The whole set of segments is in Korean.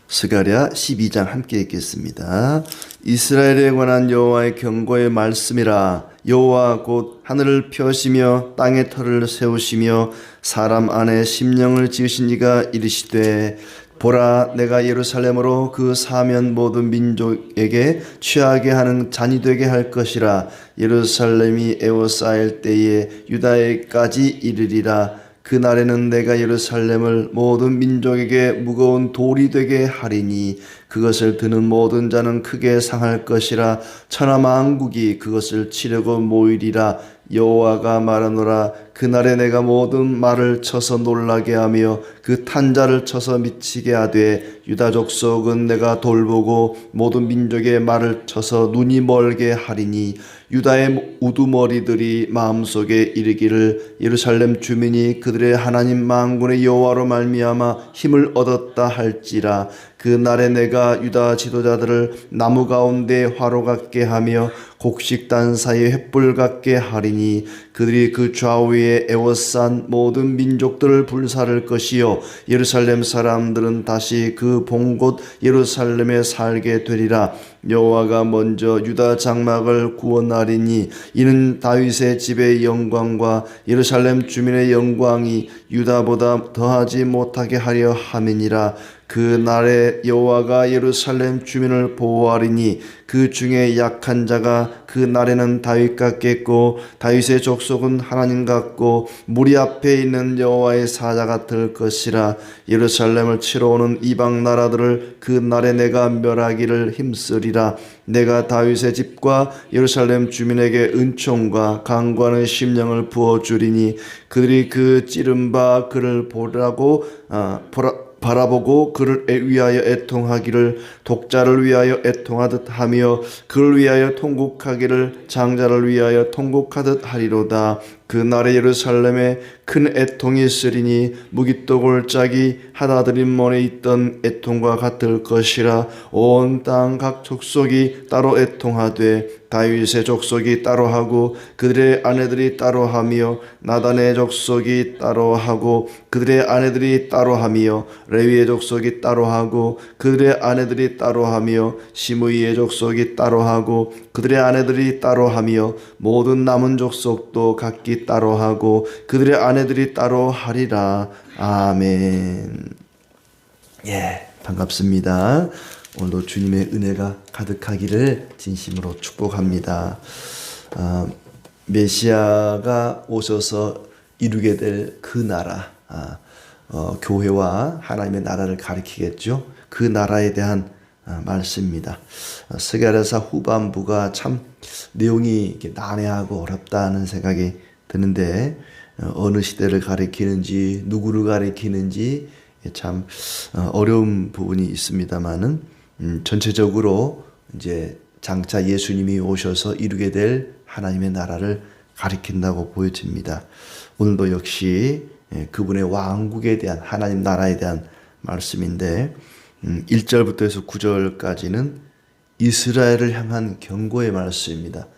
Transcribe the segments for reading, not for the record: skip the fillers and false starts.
스가랴 12장 함께 읽겠습니다. 이스라엘에 관한 여호와의 경고의 말씀이라. 여호와 곧 하늘을 펴시며 땅의 터를 세우시며 사람 안에 심령을 지으신 이가 이르시되, 보라, 내가 예루살렘으로 그 사면 모든 민족에게 취하게 하는 잔이 되게 할 것이라. 예루살렘이 에워싸일 때에 유다에까지 이르리라. 그날에는 내가 예루살렘을 모든 민족에게 무거운 돌이 되게 하리니 그것을 드는 모든 자는 크게 상할 것이라. 천하 만국이 그것을 치려고 모이리라. 여호와가 말하노라. 그날에 내가 모든 말을 쳐서 놀라게 하며 그 탄자를 쳐서 미치게 하되, 유다 족속은 내가 돌보고 모든 민족의 말을 쳐서 눈이 멀게 하리니 유다의 우두머리들이 마음속에 이르기를, 예루살렘 주민이 그들의 하나님 만군의 여호와로 말미암아 힘을 얻었다 할지라. 그날에 내가 유다 지도자들을 나무 가운데 화로 같게 하며 곡식단 사이에 횃불 같게 하리니 그들이 그 좌우에 에워싼 모든 민족들을 불사를 것이요 예루살렘 사람들은 다시 그 본 곳 예루살렘에 살게 되리라. 여호와가 먼저 유다 장막을 구원하리니 이는 다윗의 집의 영광과 예루살렘 주민의 영광이 유다보다 더하지 못하게 하려 함이니라. 그 날에 여호와가 예루살렘 주민을 보호하리니 그 중에 약한 자가 그 날에는 다윗 같겠고 다윗의 족속은 하나님 같고 무리 앞에 있는 여호와의 사자 같을 것이라. 예루살렘을 치러 오는 이방 나라들을 그 날에 내가 멸하기를 힘쓰리라. 내가 다윗의 집과 예루살렘 주민에게 은총과 강구하는 심령을 부어주리니 그들이 그 찌른 바 그를 바라보고 그를 위하여 애통하기를 독자를 위하여 애통하듯 하며 그를 위하여 통곡하기를 장자를 위하여 통곡하듯 하리로다. 그날에 예루살렘에 큰 애통이 있으리니 무기또 골짜기 하나드림몬에 있던 애통과 같을 것이라. 온 땅 각 족속이 따로 애통하되 다윗의 족속이 따로 하고 그들의 아내들이 따로 하며 나단의 족속이 따로 하고 그들의 아내들이 따로 하며 레위의 족속이 따로 하고 그들의 아내들이 따로 하며 시므이의 족속이 따로 하고 그들의 아내들이 따로 하며 모든 남은 족속도 각기 따로 하고 그들의 아내들이 따로 하리라. 아멘. 예, 반갑습니다. 오늘도 주님의 은혜가 가득하기를 진심으로 축복합니다. 메시아가 오셔서 이루게 될 그 나라, 교회와 하나님의 나라를 가리키겠죠. 그 나라에 대한 말씀입니다. 스가랴서 후반부가 참 내용이 이렇게 난해하고 어렵다는 생각이 드는데 어느 시대를 가리키는지 누구를 가리키는지 참 어려운 부분이 있습니다만은 전체적으로 이제 장차 예수님이 오셔서 이루게 될 하나님의 나라를 가리킨다고 보여집니다. 오늘도 역시 그분의 왕국에 대한 하나님 나라에 대한 말씀인데 1절부터 해서 9절까지는 이스라엘을 향한 경고의 말씀입니다.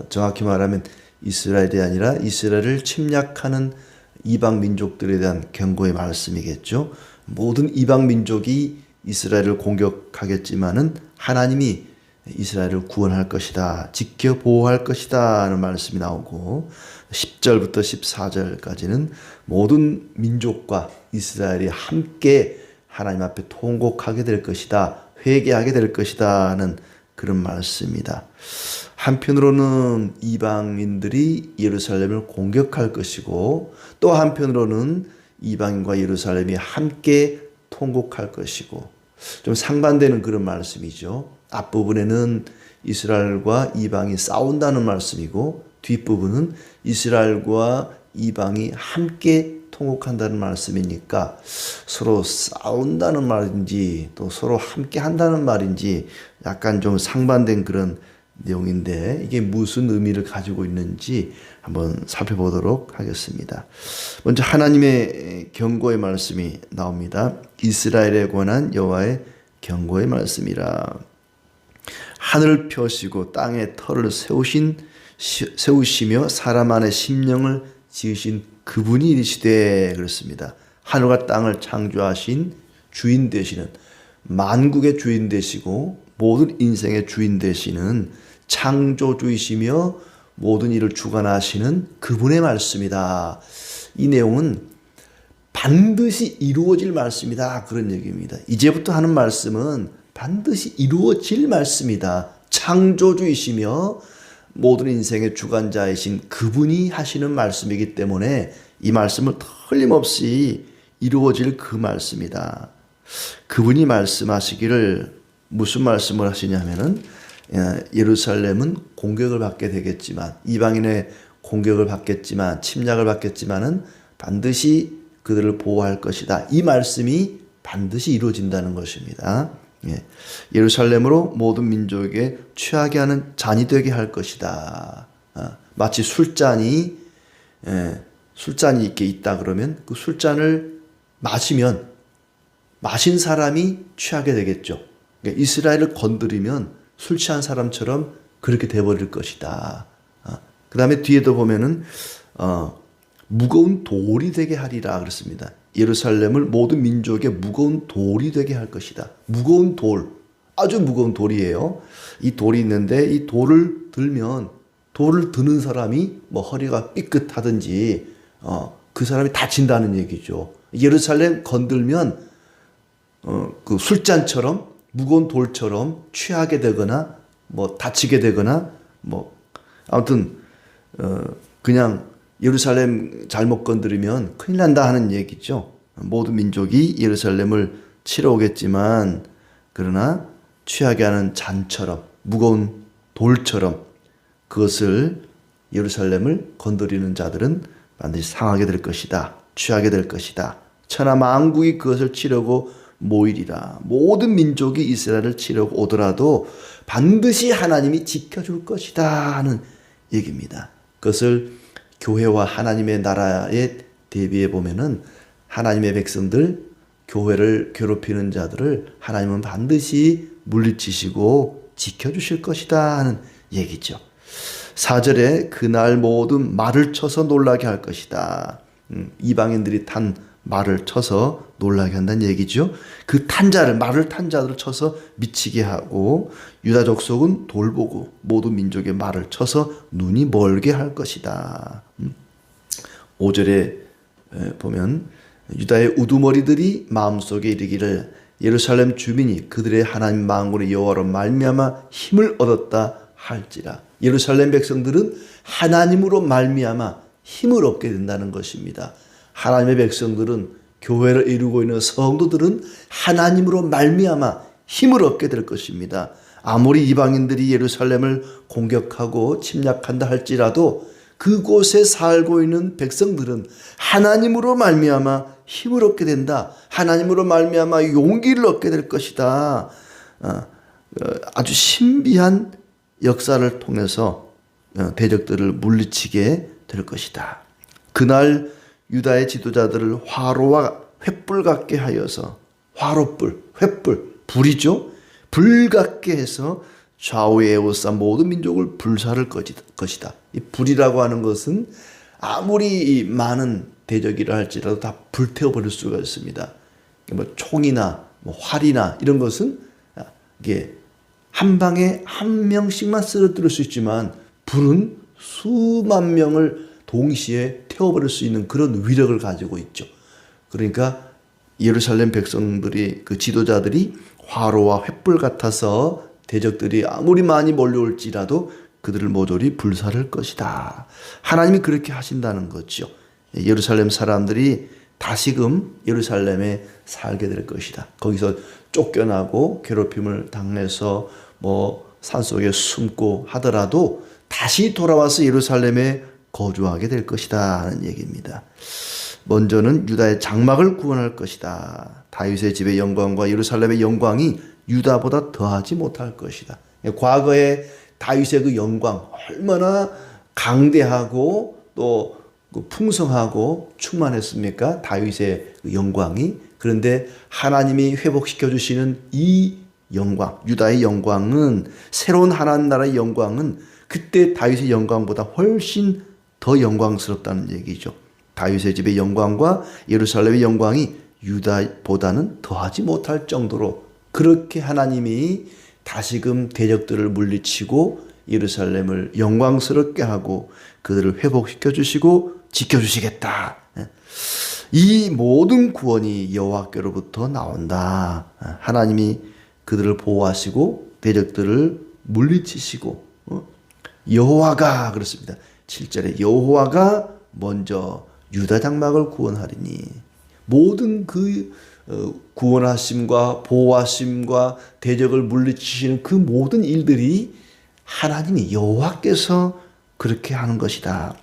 정확히 말하면 이스라엘이 아니라 이스라엘을 침략하는 이방 민족들에 대한 경고의 말씀이겠죠. 모든 이방 민족이 이스라엘을 공격하겠지만은 하나님이 이스라엘을 구원할 것이다, 지켜 보호할 것이다 하는 말씀이 나오고 10절부터 14절까지는 모든 민족과 이스라엘이 함께 하나님 앞에 통곡하게 될 것이다, 회개하게 될 것이다 하는 그런 말씀입니다. 한편으로는 이방인들이 예루살렘을 공격할 것이고 또 한편으로는 이방인과 예루살렘이 함께 통곡할 것이고 좀 상반되는 그런 말씀이죠. 앞부분에는 이스라엘과 이방이 싸운다는 말씀이고 뒷부분은 이스라엘과 이방이 함께 통곡한다는 말씀이니까 서로 싸운다는 말인지 또 서로 함께 한다는 말인지 약간 좀 상반된 그런 내용인데 이게 무슨 의미를 가지고 있는지 한번 살펴보도록 하겠습니다. 먼저 하나님의 경고의 말씀이 나옵니다. 이스라엘에 관한 여호와의 경고의 말씀이라. 하늘을 펴시고 땅에 터를 세우시며 사람 안에 심령을 지으신 그분이 이르시되 그렇습니다. 하늘과 땅을 창조하신 주인 되시는 만국의 주인 되시고 모든 인생의 주인 되시는 창조주이시며 모든 일을 주관하시는 그분의 말씀이다. 이 내용은 반드시 이루어질 말씀이다. 그런 얘기입니다. 이제부터 하는 말씀은 반드시 이루어질 말씀이다. 창조주이시며 모든 인생의 주관자이신 그분이 하시는 말씀이기 때문에 이 말씀을 틀림없이 이루어질 그 말씀이다. 그분이 말씀하시기를 무슨 말씀을 하시냐면은 예루살렘은 공격을 받게 되겠지만 이방인의 공격을 받겠지만 침략을 받겠지만은 반드시 그들을 보호할 것이다. 이 말씀이 반드시 이루어진다는 것입니다. 예루살렘으로 모든 민족에게 취하게 하는 잔이 되게 할 것이다. 마치 술잔이 이렇게 있다 그러면 그 술잔을 마시면 마신 사람이 취하게 되겠죠. 그러니까 이스라엘을 건드리면 술 취한 사람처럼 그렇게 돼버릴 것이다. 그 다음에 뒤에도 보면은 무거운 돌이 되게 하리라 그랬습니다. 예루살렘을 모든 민족의 무거운 돌이 되게 할 것이다. 무거운 돌, 아주 무거운 돌이에요. 이 돌이 있는데 이 돌을 들면 돌을 드는 사람이 뭐 허리가 삐끗하든지 그 사람이 다친다는 얘기죠. 예루살렘 건들면 그 술잔처럼 무거운 돌처럼 취하게 되거나 뭐 다치게 되거나 뭐 아무튼 그냥 예루살렘 잘못 건드리면 큰일 난다 하는 얘기죠. 모든 민족이 예루살렘을 치러 오겠지만 그러나 취하게 하는 잔처럼 무거운 돌처럼 그것을 예루살렘을 건드리는 자들은 반드시 상하게 될 것이다. 취하게 될 것이다. 천하 만국이 그것을 치려고 모이리라. 모든 민족이 이스라엘을 치려고 오더라도 반드시 하나님이 지켜줄 것이다 하는 얘기입니다. 그것을 교회와 하나님의 나라에 대비해 보면은 하나님의 백성들, 교회를 괴롭히는 자들을 하나님은 반드시 물리치시고 지켜주실 것이다 하는 얘기죠. 4절에 그날 모든 말을 쳐서 놀라게 할 것이다. 이방인들이 탄 말을 쳐서 놀라게 한다는 얘기죠. 그 탄 자를, 말을 탄 자들을 쳐서 미치게 하고 유다 족속은 돌보고 모든 민족의 말을 쳐서 눈이 멀게 할 것이다. 5절에 보면 유다의 우두머리들이 마음속에 이르기를 예루살렘 주민이 그들의 하나님 만군의 여호와로 말미암아 힘을 얻었다 할지라. 예루살렘 백성들은 하나님으로 말미암아 힘을 얻게 된다는 것입니다. 하나님의 백성들은 교회를 이루고 있는 성도들은 하나님으로 말미암아 힘을 얻게 될 것입니다. 아무리 이방인들이 예루살렘을 공격하고 침략한다 할지라도 그곳에 살고 있는 백성들은 하나님으로 말미암아 힘을 얻게 된다. 하나님으로 말미암아 용기를 얻게 될 것이다. 아주 신비한 역사를 통해서 대적들을 물리치게 될 것이다. 그날 유다의 지도자들을 화로와 횃불 같게 하여서 화로불, 횃불, 불이죠. 불 같게 해서 좌우에 에워싸 모든 민족을 불사를 것이다. 이 불이라고 하는 것은 아무리 많은 대적이라 할지라도 다 불태워버릴 수가 있습니다. 뭐 총이나 뭐 활이나 이런 것은 이게 한 방에 한 명씩만 쓰러뜨릴 수 있지만 불은 수만 명을 동시에 태워버릴 수 있는 그런 위력을 가지고 있죠. 그러니까 예루살렘 백성들이 그 지도자들이 화로와 횃불 같아서 대적들이 아무리 많이 몰려올지라도 그들을 모조리 불사를 것이다. 하나님이 그렇게 하신다는 거죠. 예루살렘 사람들이 다시금 예루살렘에 살게 될 것이다. 거기서 쫓겨나고 괴롭힘을 당해서 뭐 산속에 숨고 하더라도 다시 돌아와서 예루살렘에 거주하게 될 것이다 하는 얘기입니다. 먼저는 유다의 장막을 구원할 것이다. 다윗의 집의 영광과 예루살렘의 영광이 유다보다 더하지 못할 것이다. 과거에 다윗의 그 영광 얼마나 강대하고 또 풍성하고 충만했습니까? 다윗의 그 영광이. 그런데 하나님이 회복시켜 주시는 이 영광, 유다의 영광은, 새로운 하나님 나라의 영광은 그때 다윗의 영광보다 훨씬 더 영광스럽다는 얘기죠. 다윗의 집의 영광과 예루살렘의 영광이 유다보다는 더하지 못할 정도로 그렇게 하나님이 다시금 대적들을 물리치고 예루살렘을 영광스럽게 하고 그들을 회복시켜 주시고 지켜주시겠다. 이 모든 구원이 여호와께로부터 나온다. 하나님이 그들을 보호하시고 대적들을 물리치시고 여호와가 그렇습니다. 7절에 여호와가 먼저 유다 장막을 구원하리니 모든 그 구원하심과 보호하심과 대적을 물리치시는 그 모든 일들이 하나님이 여호와께서 그렇게 하는 것이다.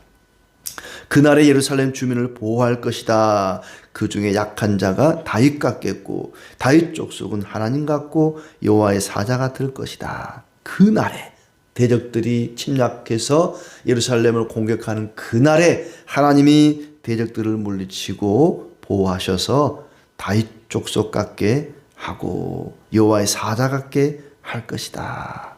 그날의 예루살렘 주민을 보호할 것이다. 그 중에 약한 자가 다윗 같겠고 다윗 족속은 하나님 같고 여호와의 사자가 될 것이다. 그날에 대적들이 침략해서 예루살렘을 공격하는 그날에 하나님이 대적들을 물리치고 보호하셔서 다윗 족속 같게 하고 여호와의 사자 같게 할 것이다.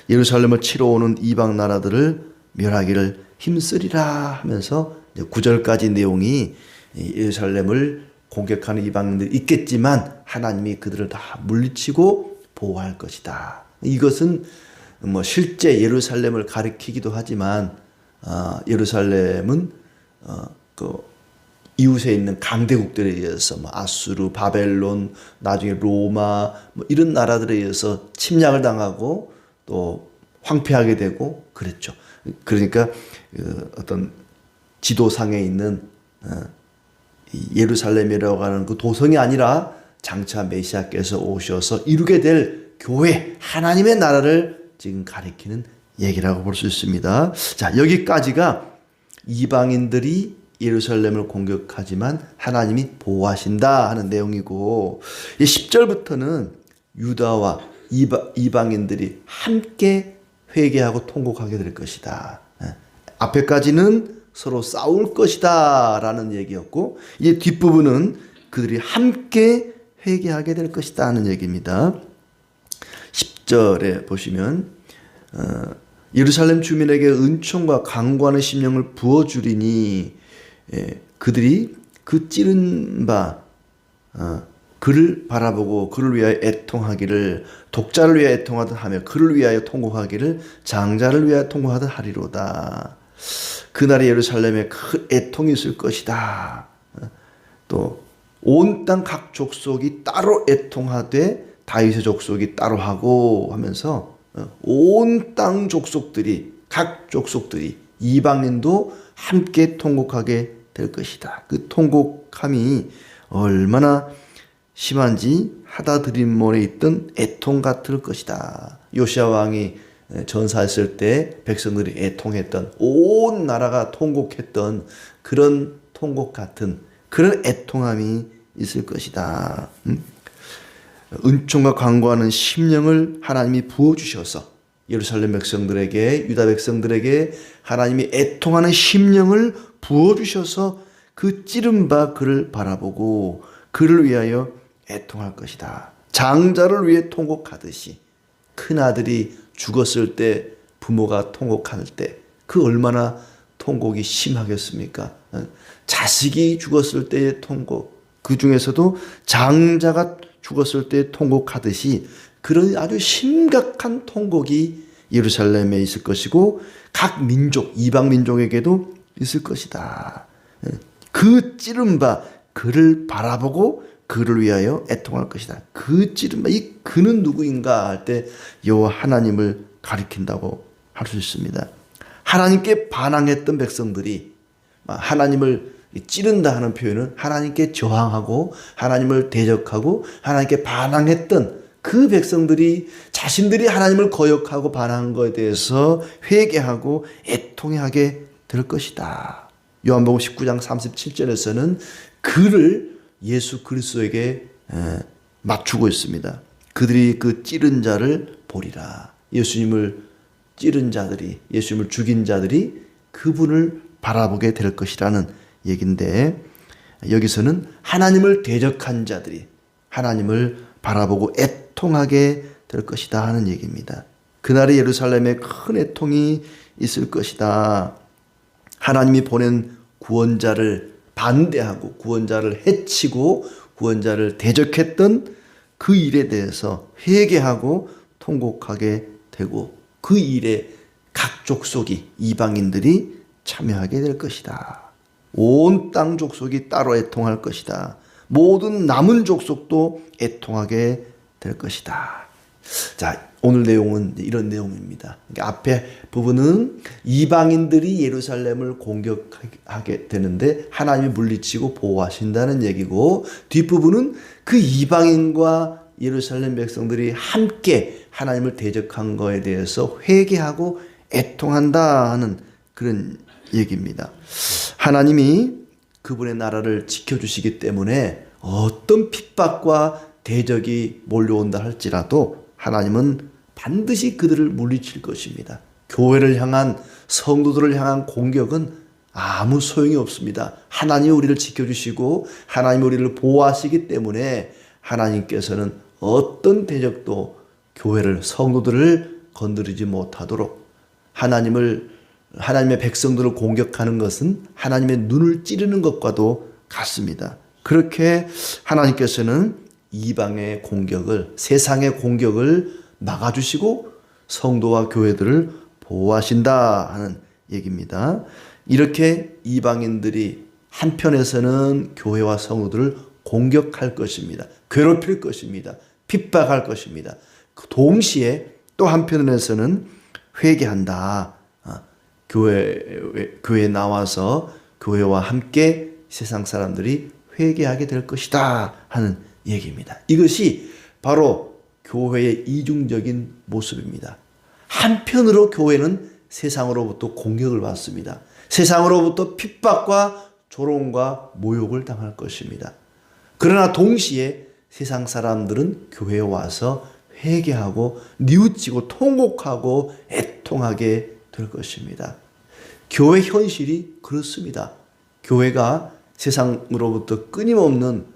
예루살렘을 치러 오는 이방 나라들을 멸하기를 힘쓰리라 하면서 9절까지 내용이 예루살렘을 공격하는 이방인들이 있겠지만 하나님이 그들을 다 물리치고 보호할 것이다. 이것은 실제 예루살렘을 가리키기도 하지만 예루살렘은 그 이웃에 있는 강대국들에 의해서 아수르, 바벨론, 나중에 로마 이런 나라들에 의해서 침략을 당하고 또 황폐하게 되고 그랬죠. 그러니까 어떤 지도상에 있는 예루살렘이라고 하는 그 도성이 아니라 장차 메시아께서 오셔서 이루게 될 교회, 하나님의 나라를 지금 가리키는 얘기라고 볼 수 있습니다. 자, 여기까지가 이방인들이 예루살렘을 공격하지만 하나님이 보호하신다 하는 내용이고 10절부터는 유다와 이방인들이 함께 회개하고 통곡하게 될 것이다. 앞에까지는 서로 싸울 것이다 라는 얘기였고 이제 뒷부분은 그들이 함께 회개하게 될 것이다 하는 얘기입니다. 10절에 보시면 예루살렘 주민에게 은총과 강구하는 심령을 부어주리니 그들이 그 찌른 바 그를 바라보고 그를 위하여 애통하기를 독자를 위하여 애통하듯 하며 그를 위하여 통곡하기를 장자를 위하여 통곡하듯 하리로다. 그날에 예루살렘에 큰 애통이 있을 것이다. 또 온 땅 각 족속이 따로 애통하되 다윗의 족속이 따로 하고 하면서 온 땅 족속들이 각 족속들이 이방인도 함께 통곡하게 될 것이다. 그 통곡함이 얼마나 심한지 하다드림몬에 있던 애통 같을 것이다. 요시야 왕이 전사했을 때 백성들이 애통했던 온 나라가 통곡했던 그런 통곡 같은 그런 애통함이 있을 것이다. 은총과 강구하는 심령을 하나님이 부어주셔서 예루살렘 백성들에게 유다 백성들에게 하나님이 애통하는 심령을 부어주셔서 그 찌른 바 그를 바라보고 그를 위하여 애통할 것이다. 장자를 위해 통곡하듯이 큰아들이 죽었을 때 부모가 통곡할 때 그 얼마나 통곡이 심하겠습니까? 자식이 죽었을 때의 통곡 그 중에서도 장자가 죽었을 때 통곡하듯이 그런 아주 심각한 통곡이 예루살렘에 있을 것이고 각 민족 이방 민족에게도 있을 것이다. 그 찌른 바 그를 바라보고 그를 위하여 애통할 것이다. 그 찌른 바 이 그는 누구인가 할 때 여호와 하나님을 가리킨다고 할 수 있습니다. 하나님께 반항했던 백성들이 하나님을 찌른다 하는 표현은 하나님께 저항하고 하나님을 대적하고 하나님께 반항했던 그 백성들이 자신들이 하나님을 거역하고 반항한 것에 대해서 회개하고 애통하게 될 것이다. 요한복음 19장 37절에서는 그를 예수 그리스도에게 맞추고 있습니다. 그들이 그 찌른 자를 보리라. 예수님을 찌른 자들이 예수님을 죽인 자들이 그분을 바라보게 될 것이라는 얘기인데 여기서는 하나님을 대적한 자들이 하나님을 바라보고 애통하게 될 것이다 하는 얘기입니다. 그날에 예루살렘에 큰 애통이 있을 것이다. 하나님이 보낸 구원자를 반대하고 구원자를 해치고 구원자를 대적했던 그 일에 대해서 회개하고 통곡하게 되고 그 일에 각 족속이 이방인들이 참여하게 될 것이다. 온 땅 족속이 따로 애통할 것이다. 모든 남은 족속도 애통하게 될 것이다. 자, 오늘 내용은 이런 내용입니다. 앞에 부분은 이방인들이 예루살렘을 공격하게 되는데 하나님이 물리치고 보호하신다는 얘기고, 뒷부분은 그 이방인과 예루살렘 백성들이 함께 하나님을 대적한 거에 대해서 회개하고 애통한다 하는 그런 얘기입니다. 하나님이 그분의 나라를 지켜주시기 때문에 어떤 핍박과 대적이 몰려온다 할지라도 하나님은 반드시 그들을 물리칠 것입니다. 교회를 향한, 성도들을 향한 공격은 아무 소용이 없습니다. 하나님이 우리를 지켜주시고 하나님이 우리를 보호하시기 때문에 하나님께서는 어떤 대적도 교회를, 성도들을 건드리지 못하도록, 하나님의 백성들을 공격하는 것은 하나님의 눈을 찌르는 것과도 같습니다. 그렇게 하나님께서는 이방의 공격을, 세상의 공격을 막아주시고 성도와 교회들을 보호하신다 하는 얘기입니다. 이렇게 이방인들이 한편에서는 교회와 성도들을 공격할 것입니다. 괴롭힐 것입니다. 핍박할 것입니다. 동시에 또 한편에서는 회개한다. 교회에 나와서 교회와 함께 세상 사람들이 회개하게 될 것이다 하는 얘기입니다. 이것이 바로 교회의 이중적인 모습입니다. 한편으로 교회는 세상으로부터 공격을 받습니다. 세상으로부터 핍박과 조롱과 모욕을 당할 것입니다. 그러나 동시에 세상 사람들은 교회에 와서 회개하고 뉘우치고 통곡하고 애통하게 될 것입니다. 교회 현실이 그렇습니다. 교회가 세상으로부터 끊임없는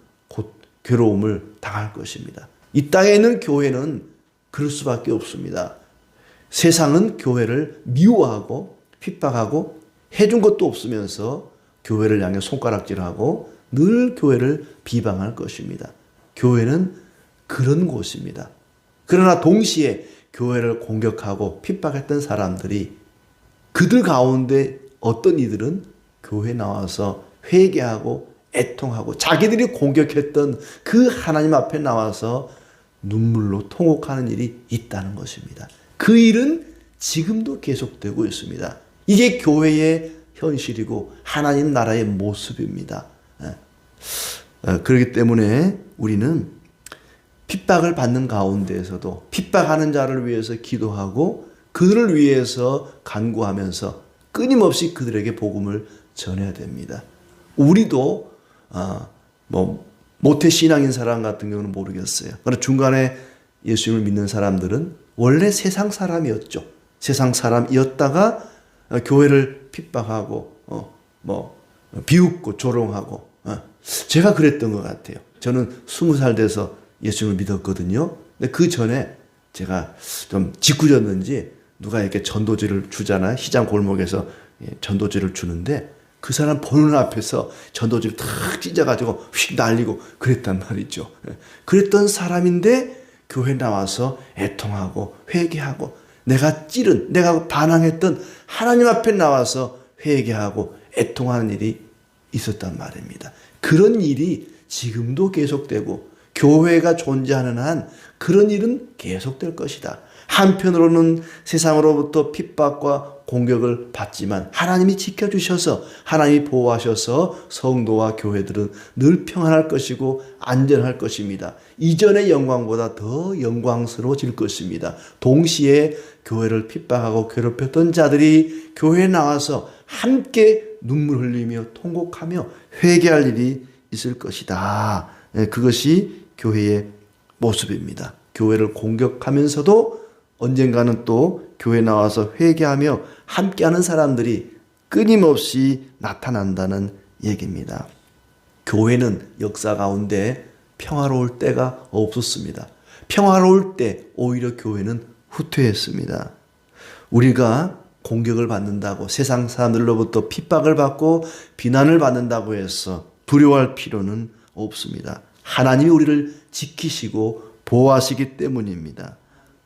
괴로움을 당할 것입니다. 이 땅에 있는 교회는 그럴 수밖에 없습니다. 세상은 교회를 미워하고 핍박하고 해준 것도 없으면서 교회를 향해 손가락질하고 늘 교회를 비방할 것입니다. 교회는 그런 곳입니다. 그러나 동시에 교회를 공격하고 핍박했던 사람들이, 그들 가운데 어떤 이들은 교회에 나와서 회개하고 애통하고 자기들이 공격했던 그 하나님 앞에 나와서 눈물로 통곡하는 일이 있다는 것입니다. 그 일은 지금도 계속되고 있습니다. 이게 교회의 현실이고 하나님 나라의 모습입니다. 그렇기 때문에 우리는 핍박을 받는 가운데에서도 핍박하는 자를 위해서 기도하고 그들을 위해서 간구하면서 끊임없이 그들에게 복음을 전해야 됩니다. 우리도 모태 신앙인 사람 같은 경우는 모르겠어요. 그러나 중간에 예수님을 믿는 사람들은 원래 세상 사람이었죠. 세상 사람이었다가 교회를 핍박하고 비웃고 조롱하고, 제가 그랬던 것 같아요. 저는 20살 돼서 예수님을 믿었거든요. 근데 그 전에 제가 좀 짓궂었는지 누가 이렇게 전도지를 주잖아요. 시장 골목에서 전도지를 주는데 그 사람 보는 앞에서 전도지를 탁 찢어가지고 휙 날리고 그랬단 말이죠. 그랬던 사람인데 교회 나와서 애통하고 회개하고 내가 반항했던 하나님 앞에 나와서 회개하고 애통하는 일이 있었단 말입니다. 그런 일이 지금도 계속되고 교회가 존재하는 한 그런 일은 계속될 것이다. 한편으로는 세상으로부터 핍박과 공격을 받지만 하나님이 지켜주셔서 하나님이 보호하셔서 성도와 교회들은 늘 평안할 것이고 안전할 것입니다. 이전의 영광보다 더 영광스러워질 것입니다. 동시에 교회를 핍박하고 괴롭혔던 자들이 교회에 나와서 함께 눈물 흘리며 통곡하며 회개할 일이 있을 것이다. 그것이 교회의 모습입니다. 교회를 공격하면서도 언젠가는 또 교회 나와서 회개하며 함께하는 사람들이 끊임없이 나타난다는 얘기입니다. 교회는 역사 가운데 평화로울 때가 없었습니다. 평화로울 때 오히려 교회는 후퇴했습니다. 우리가 공격을 받는다고, 세상 사람들로부터 핍박을 받고 비난을 받는다고 해서 두려워할 필요는 없습니다. 하나님이 우리를 지키시고 보호하시기 때문입니다.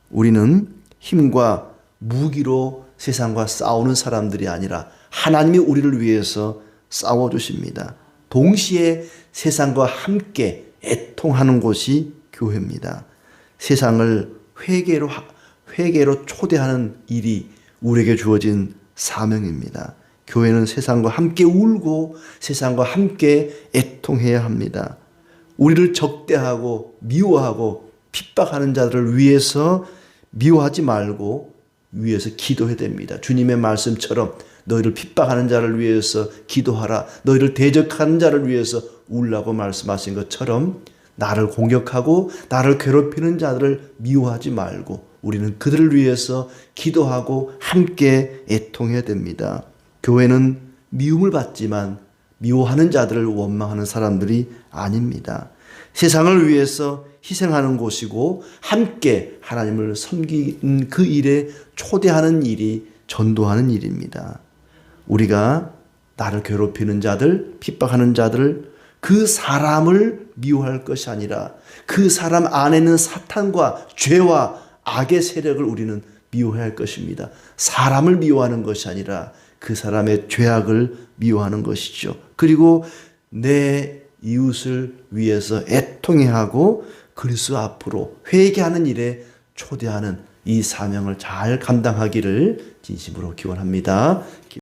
우리는 힘과 무기로 세상과 싸우는 사람들이 아니라 하나님이 우리를 위해서 싸워주십니다. 동시에 세상과 함께 애통하는 곳이 교회입니다. 세상을 회개로 초대하는 일이 우리에게 주어진 사명입니다. 교회는 세상과 함께 울고 세상과 함께 애통해야 합니다. 우리를 적대하고 미워하고 핍박하는 자들을 위해서 미워하지 말고 위해서 기도해야 됩니다. 주님의 말씀처럼 너희를 핍박하는 자를 위해서 기도하라. 너희를 대적하는 자를 위해서 울라고 말씀하신 것처럼 나를 공격하고 나를 괴롭히는 자들을 미워하지 말고 우리는 그들을 위해서 기도하고 함께 애통해야 됩니다. 교회는 미움을 받지만 미워하는 자들을 원망하는 사람들이 아닙니다. 세상을 위해서 희생하는 곳이고 함께 하나님을 섬기는 그 일에 초대하는 일이 전도하는 일입니다. 우리가 나를 괴롭히는 자들, 핍박하는 자들, 그 사람을 미워할 것이 아니라 그 사람 안에 있는 사탄과 죄와 악의 세력을 우리는 미워해야 할 것입니다. 사람을 미워하는 것이 아니라 그 사람의 죄악을 미워하는 것이죠. 그리고 내 이웃을 위해서 애통해야 하고 그리스도 앞으로 회개하는 일에 초대하는 이 사명을 잘 감당하기를 진심으로 기원합니다.